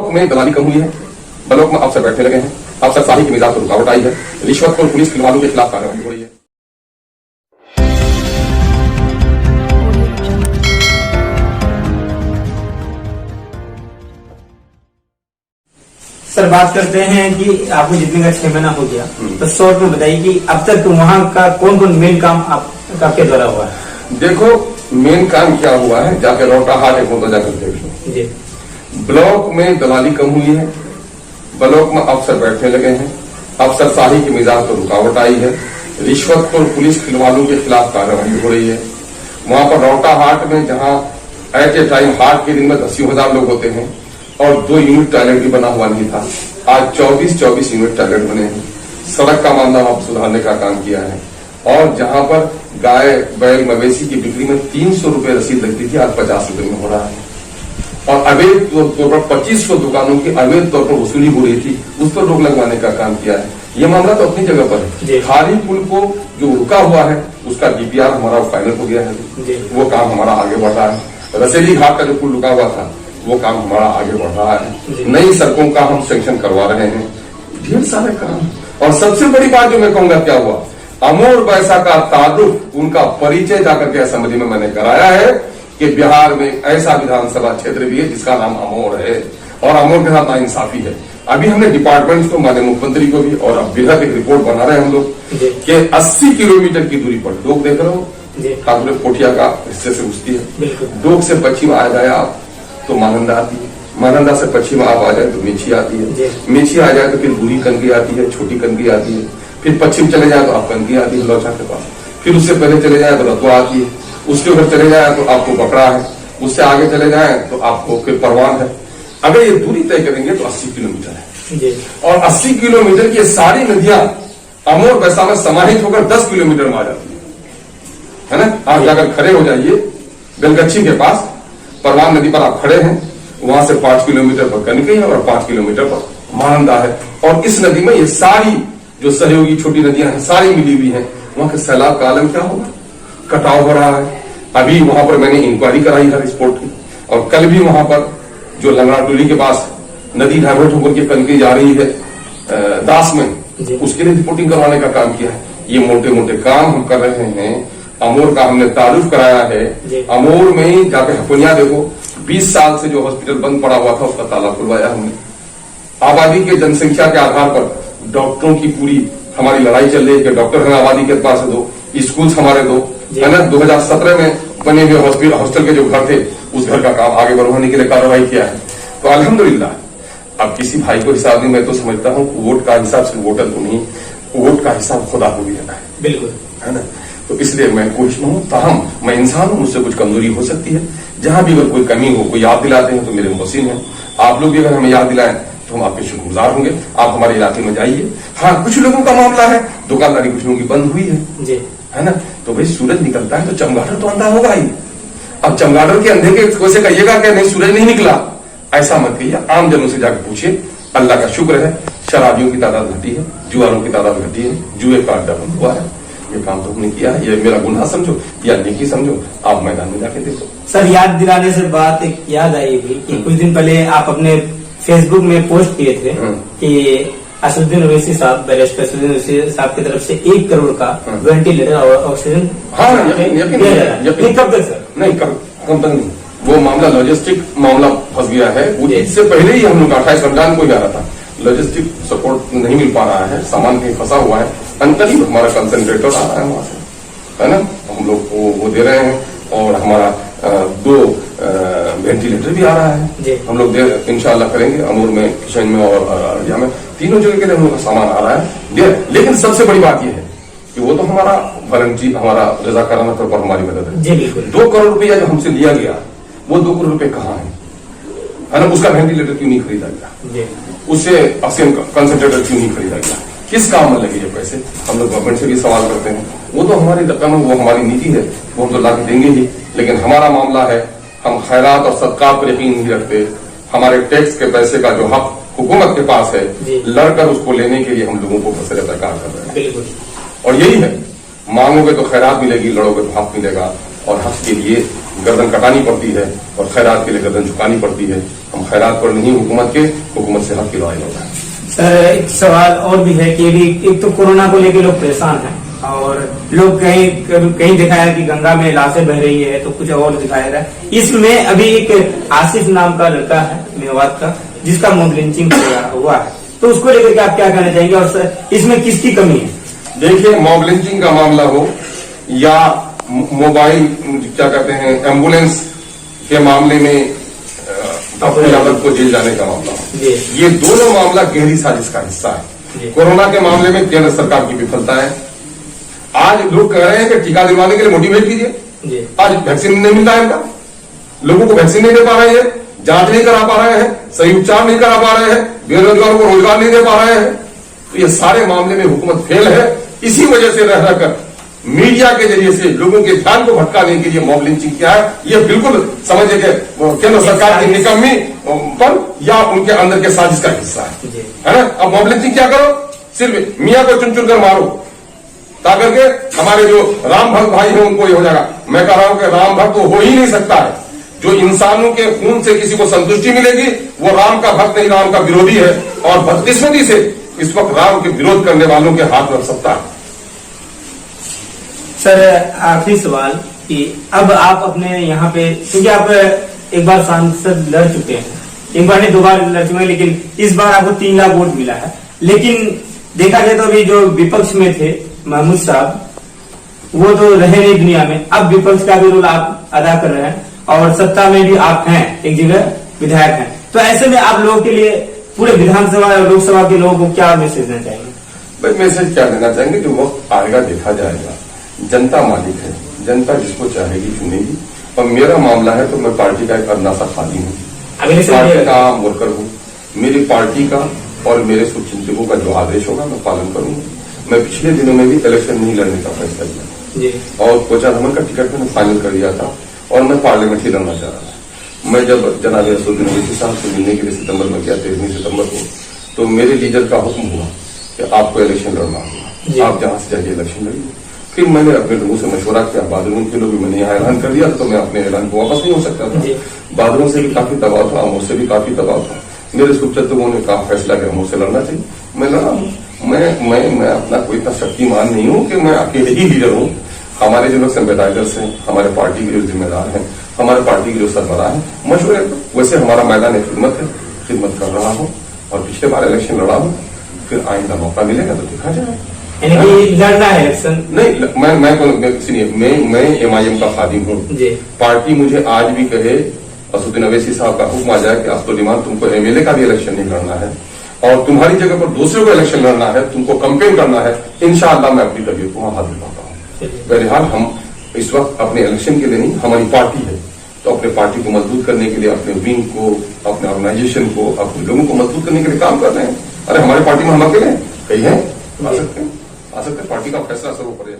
Block में दलाली कम हुई है, ब्लॉक में अफसर बैठने लगे हैं, अफसरशाही की मिजाज पर रुकावट आई है, रिश्वत और पुलिस फिल्मालों के खिलाफ कार्रवाई हो रही है। सर बात करते हैं कि आपको जितने का 6 महीना हो गया, तो शॉर्ट में बताइए कि अब तक वहाँ का कौन कौन मेन काम आपके द्वारा हुआ है? देखो मेन काम क्या हुआ है, जाके रोटा हाट एक होता जाकर देख लो जी। ब्लॉक में दलाली कम हुई है, ब्लॉक में अफसर बैठने लगे हैं, अफसरशाही की मिजाज पर रुकावट आई है, रिश्वत और पुलिस फिल्मालों के खिलाफ कार्रवाई हो रही है। वहां पर रोटा हाट में जहां एट ए टाइम हाट के दिन में 80,000 लोग होते हैं और 2 यूनिट टॉयलेट भी बना हुआ नहीं था, आज 24 यूनिट टॉयलेट बने हैं। सड़क का मामला वहां सुधारने का काम किया है और जहां पर गाय बैल मवेशी की बिक्री में 300 रुपए रसीद लगती थी, आज 50 रुपए में हो रहा है। और अवैध तौर पर 2500 दुकानों की अवैध तौर पर वसूली हो रही थी, उस पर रोक लगवाने का काम किया है। ये मामला तो अपनी जगह पर है। खारी पुल को जो रुका हुआ है उसका डीपीआर हमारा फाइनल हो गया है, वो काम हमारा आगे बढ़ रहा है। रसेली घाट का जो पुल रुका हुआ था वो काम हमारा आगे बढ़ रहा है। नई सड़कों का हम सेंक्शन करवा रहे हैं, ढेर सारे काम। और सबसे बड़ी बात जो मैं कहूंगा क्या हुआ, अमोर बैसा का ताल्लुक, उनका परिचय जाकर के असेंबली में मैंने कराया है कि बिहार में ऐसा विधानसभा क्षेत्र भी है जिसका नाम अमोर है और अमोर के साथ नाइंसाफी है। अभी हमने डिपार्टमेंट को, माननीय मुख्यमंत्री को भी और अब वृहद एक रिपोर्ट बना रहे हैं हम लोग कि 80 किलोमीटर की दूरी पर डोक देख रहे हो, खासकर कोठिया का हिस्से से घुसती है। डोक से पश्चिम आ जाए आप तो महानंदा आती है, महानंदा से पश्चिम आप आ जाए तो मेछी आती है, मेछी आ जाए तो फिर बूढ़ी कनकी आती है, छोटी कनकी आती है, फिर पश्चिम चले जाए तो आप कनकी आती है लौचा के पास, फिर उससे पहले चले जाए तो रतुआ आती है, उसके ऊपर चले जाए तो आपको बकरा है, उससे आगे चले जाए तो आपको फिर परवान है। अगर ये दूरी तय करेंगे तो 80 किलोमीटर है और 80 किलोमीटर की सारी नदियां अमोर बैसा में समाहित होकर 10 किलोमीटर में आ जाती है ना। आप जाकर खड़े हो जाइए बेलगच्छी के पास, परवान नदी पर आप खड़े हैं, वहां से 5 किलोमीटर पर कनकी है और 5 किलोमीटर पर महानंदा है। और इस नदी में ये सारी जो सहयोगी छोटी नदियां हैं सारी मिली हुई है। वहां के सैलाब का आलम क्या होगा, कटाव हो रहा है। अभी वहां पर मैंने इंक्वायरी कराई है रिपोर्ट की और कल भी वहां पर जो लंगड़ा टोली के पास नदी डाइवर्ट होकर के कनकी जा रही है दास में, उसके लिए रिपोर्टिंग करवाने का काम किया है। ये मोटे मोटे काम हम कर रहे हैं। अमोर का हमने तारुफ कराया है। अमोर में जाके हकुनिया देखो, 20 साल से जो हॉस्पिटल बंद पड़ा हुआ था उसका ताला खुलवाया हमने। आबादी के जनसंख्या के आधार पर डॉक्टरों की पूरी हमारी लड़ाई चल रही है कि डॉक्टर हमें आबादी के पास दो, स्कूल हमारे दो, है ना। 2017 में बने हुए हॉस्टल के जो घर थे उस घर का काम आगे बढ़वाने के लिए कार्रवाई किया है। तो अल्हम्दुलिल्लाह अब किसी भाई को हिसाब नहीं, मैं तो समझता हूँ वोट का हिसाब सिर्फ वोटर को नहीं, वोट का हिसाब खुदा को भी लेना है, बिल्कुल, है ना। तो इसलिए मैं कोशिश में हूँ, ताहम मैं इंसान हूँ, मुझसे कुछ कमजोरी हो सकती है। जहां भी अगर कोई कमी हो, कोई याद दिलाते हैं तो मेरे मोहसिन हैं। आप लोग भी अगर हमें याद दिलाएं तो हम आपके शुक्रगुजार होंगे। आप हमारे इलाके में जाइए। हाँ, कुछ लोगों का मामला है, दुकानदारी कुछ लोगों की बंद हुई है ना। तो भाई सूरज निकलता है तो चमगादड़ तो अंधा होगा ही। अब चमगादड़ के अंधे के वैसे कहिएगा कि नहीं सूरज नहीं निकला, ऐसा मत कहिए। आम जनों से जाकर पूछिए। अल्लाह का शुक्र है शराबियों की तादाद घटी है, जुआरों की तादाद घटी है, जुए का अड्डा बंद हुआ है। ये काम तो हमने किया है, ये मेरा गुनाह समझो या नेकी समझो, आप मैदान में जाके देखो। सर याद दिलाने से बात एक याद आएगी कि कुछ दिन पहले आप अपने फेसबुक में पोस्ट किए थे कि असदुद्दीन ओवैसी साहब, बैरिस्टर असदुद्दीन ओवैसी साहब की तरफ से 1 करोड़ का वेंटिलेटर और ऑक्सीजन। हाँ, यकीन कब तक सर? नहीं, कब तक नहीं, वो मामला लॉजिस्टिक मामला फंस गया है। इससे पहले ही हम लोग 28 रमजान को ही आ रहा था, लॉजिस्टिक सपोर्ट नहीं मिल पा रहा है, सामान कहीं फंसा हुआ है। अंतरिम हमारा कंसंट्रेटर आ रहा है वहां से, है ना, हम लोग वो दे रहे हैं और हमारा 2 वेंटिलेटर भी आ रहा है। हम लोग इंशाल्लाह करेंगे। अमूर में, किशन में और अररिया में, तीनों जगह के लिए हम लोग का सामान आ रहा है। लेकिन सबसे बड़ी बात यह है कि वो तो हमारा वॉलंटी, हमारा रजाकाराना तौर पर हमारी मदद है। 2 करोड़ रुपया जो हमसे लिया गया वो 2 करोड़ रुपए कहाँ है ना। उसका वेंटिलेटर क्यों नहीं खरीदा गया, उससे ऑक्सीजन कंसंट्रेटर क्यों नहीं खरीदा गया, किस काम में लगे ये पैसे, हम लोग गवर्नमेंट से भी सवाल करते हैं। वो तो हमारी रकम है, वो हमारी नीति है, वो हम तो ला के देंगे ही। लेकिन हमारा मामला है, हम खैरात और सदकात पर यकीन नहीं रखते। हमारे टैक्स के पैसे का जो हक हुकूमत के पास है, लड़कर उसको लेने के लिए हम लोगों को फैसले प्रकार कर रहे हैं। और यही है, मांगोगे तो खैरात मिलेगी, लड़ोगे तो हक मिलेगा। और हक के लिए गर्दन कटानी पड़ती है और खैरात के लिए गर्दन झुकानी पड़ती है। हम खैरात पर नहीं, हुकूमत से हक की लड़ाई लड़ रहे हैं। सर एक सवाल और भी है कि अभी एक तो कोरोना को लेकर लोग परेशान हैं और लोग कहीं दिखाया कि गंगा में लाशें बह रही है तो कुछ और दिखाया रहा है। इसमें अभी एक आसिफ नाम का लड़का है मेवात का, जिसका मॉब लिंचिंग हुआ है, तो उसको लेकर के आप क्या कहना चाहेंगे और सर इसमें किसकी कमी है? देखिए, मॉब लिंचिंग का मामला हो या मोबाइल क्या कहते हैं एम्बुलेंस के मामले में अपनी यादव को जेल जाने का मामला, ये दोनों मामला गहरी साजिश का हिस्सा है। कोरोना के मामले में केंद्र सरकार की विफलता है। आज लोग कह रहे हैं कि टीका दिलवाने के लिए मोटिवेट कीजिए, आज वैक्सीन नहीं मिल रहा है इनका, लोगों को वैक्सीन नहीं दे पा रहे हैं, जांच नहीं करा पा रहे हैं, सही उपचार नहीं करा पा रहे हैं, बेरोजगारों को रोजगार नहीं दे पा रहे हैं। तो ये सारे मामले में हुकूमत फेल है। इसी वजह से रह रहकर मीडिया के जरिए से लोगों के ध्यान को भटकाने के लिए मॉब लिंचिंग किया है। ये बिल्कुल समझिए कि केंद्र सरकार की निकम्मी पर या उनके अंदर के साजिश का हिस्सा है ना। अब मॉब लिंचिंग क्या करो, सिर्फ मियाँ को चुन चुन कर मारो ताकि के हमारे जो राम भक्त भाई हैं उनको ये हो जाएगा। मैं कह रहा हूं कि राम भक्त तो हो ही नहीं सकता है। जो इंसानों के खून से किसी को संतुष्टि मिलेगी वो राम का भक्त नहीं, राम का विरोधी है। और बदकिस्मती से इस वक्त राम के विरोध करने वालों के हाथ लग सकता है। सर आखिरी सवाल कि अब आप अपने यहाँ पे, क्योंकि आप एक बार सांसद लड़ चुके हैं, एक बार नहीं 2 बार लड़ चुके हैं, लेकिन इस बार आपको 3 लाख वोट मिला है। लेकिन देखा जाए तो अभी जो विपक्ष में थे महमूद साहब, वो तो रहे नहीं दुनिया में, अब विपक्ष का भी रोल आप अदा कर रहे हैं और सत्ता में भी आप हैं, एक जगह विधायक हैं। तो ऐसे में आप लोगों के लिए, पूरे विधानसभा और लोकसभा के लोगों को क्या मैसेज देना चाहेंगे? भाई मैसेज क्या देना चाहेंगे, जो वक्त आएगा देखा जाएगा। जनता मालिक है, जनता जिसको चाहेगी चुनेगी। और मेरा मामला है तो मैं पार्टी का एक अन्ना सा खादी हूँ, पार्टी का आम वर्कर हूँ। मेरी पार्टी का और मेरे शुभचिंतकों का जो आदेश होगा मैं पालन करूंगा। मैं पिछले दिनों में भी इलेक्शन नहीं लड़ने का फैसला किया और कोचा धमन का टिकट मैंने फाइनल कर दिया था और मैं पार्लियामेंट ही लड़ना चाह रहा था। मैं जब जनाब असदुद्दीन ओवैसी साहब से मिलने के लिए सितंबर में गया 13 सितंबर को, तो मेरे लीडर का हुक्म हुआ कि आपको इलेक्शन लड़ना होगा, आप जहां से जाइए इलेक्शन लड़िए। फिर मैंने अपने लोगों से मशवरा किया, बादलों के लोग भी मैंने यहाँ ऐलान कर दिया तो मैं अपने ऐलान को वापस नहीं हो सकता था। बादलों से भी काफी दबाव था, मुझसे भी काफी दबाव था। मेरे शुभचिंतकों ने कहा फैसला किया मुझसे लड़ना चाहिए, मैं लड़ा। मैं अपना कोई इतना शक्तिमान नहीं हूं कि मैं अकेले ही लीडर हूं। हमारे जो लोग संवेदाइजर्स हैं, हमारे पार्टी के जो जिम्मेदार हैं, हमारे पार्टी के जो सरबराह हैं, मशवरे वैसे हमारा मैदान खिदमत है, खिदमत कर रहा हूं और पिछले बार इलेक्शन लड़ा हूं। फिर आइंदा मौका मिलेगा तो देखा जाए। लड़ना है इलेक्शन नहीं, सुनिए, मैं MIM का खादिम हूँ। पार्टी मुझे आज भी कहे, असदुद्दीन ओवैसी साहब का हुक्म आ जाए कि अब्दुल इमाम तुमको MLA का भी इलेक्शन नहीं लड़ना है और तुम्हारी जगह पर दूसरे को इलेक्शन लड़ना है, तुमको कैंपेन करना है, इंशाअल्लाह मैं अपनी तबीयत को वहां हाजिर करता हूँ। बहरहाल हम इस वक्त अपने इलेक्शन के लिए नहीं, हमारी पार्टी है तो अपने पार्टी को मजबूत करने के लिए, अपने विंग को, अपने ऑर्गेनाइजेशन को, अपने लोगों को मजबूत करने के लिए काम कर रहे हैं। अरे हमारी पार्टी में हम अकेले कहीं हैं, आ सकते हैं, पार्टी का फैसला सर्वोपरि है।